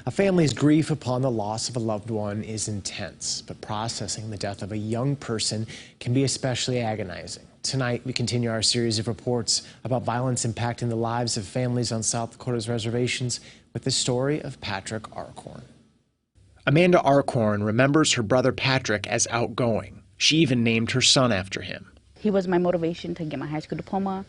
A family's grief upon the loss of a loved one is intense, but processing the death of a young person can be especially agonizing. Tonight, we continue our series of reports about violence impacting the lives of families on South Dakota's reservations with the story of Patrick Arcoren. Amanda Arcoren remembers her brother Patrick as outgoing. She even named her son after him. He was my motivation to get my high school diploma,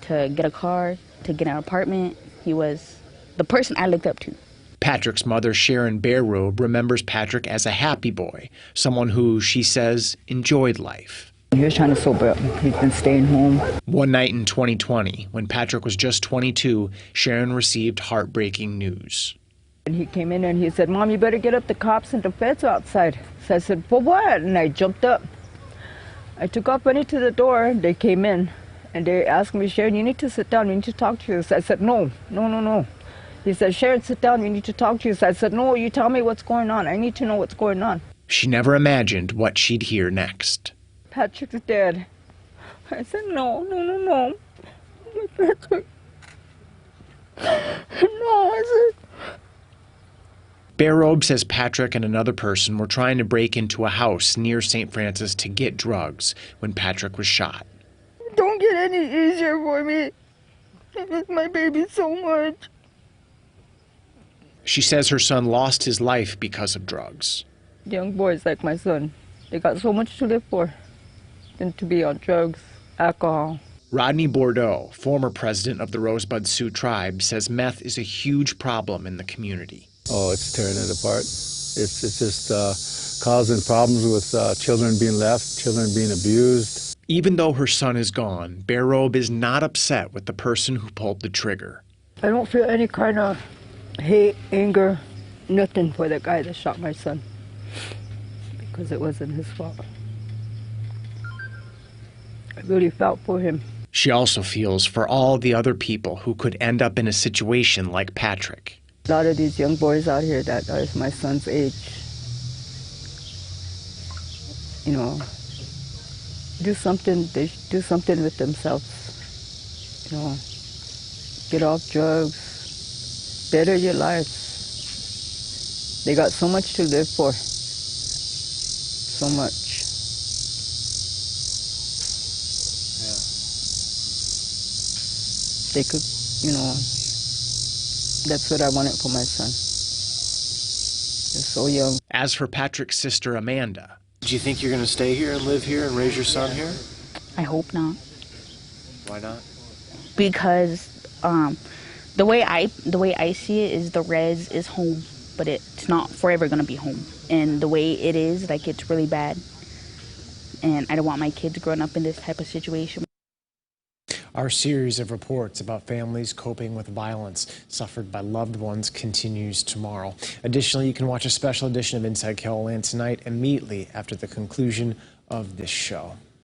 to get a car, to get an apartment. He was the person I looked up to. Patrick's mother, Sharon Barerobe, remembers Patrick as a happy boy, someone who, she says, enjoyed life. He was trying to sober up. He's been staying home. One night in 2020, when Patrick was just 22, Sharon received heartbreaking news. And he came in and he said, "Mom, you better get up, the cops and the feds are outside." So I said, "For what?" And I jumped up. I took off, went into the door. They came in and they asked me, "Sharon, you need to sit down. We need to talk to you." So I said, "No. He said, "Sharon, sit down. We need to talk to you." So I said, "No, you tell me what's going on. I need to know what's going on." She never imagined what she'd hear next. "Patrick's dead." I said, No. Patrick. No, I said. Barerobe says Patrick and another person were trying to break into a house near St. Francis to get drugs when Patrick was shot. Don't get any easier for me. I miss my baby so much. She says her son lost his life because of drugs. Young boys like my son, they got so much to live for than to be on drugs, alcohol. Rodney Bordeaux, former president of the Rosebud Sioux tribe, says meth is a huge problem in the community. Oh, it's tearing it apart. It's just causing problems with children being left, children being abused. Even though her son is gone, Barerobe is not upset with the person who pulled the trigger. I don't feel any kind of hate, anger, nothing for the guy that shot my son, because it wasn't his fault. I really felt for him. She also feels for all the other people who could end up in a situation like Patrick. A lot of these young boys out here that are my son's age, you know, they do something with themselves, you know, get off drugs, better your lives. They got so much to live for, so much. They could, you know, that's what I wanted for my son. They're so young. As for Patrick's sister, Amanda. Do you think you're going to stay here and live here and raise your son here? I hope not. Why not? Because the way I see it is the res is home, but it's not forever going to be home. And the way it is, like, it's really bad. And I don't want my kids growing up in this type of situation. Our series of reports about families coping with violence suffered by loved ones continues tomorrow. Additionally, you can watch a special edition of Inside KOLN tonight immediately after the conclusion of this show.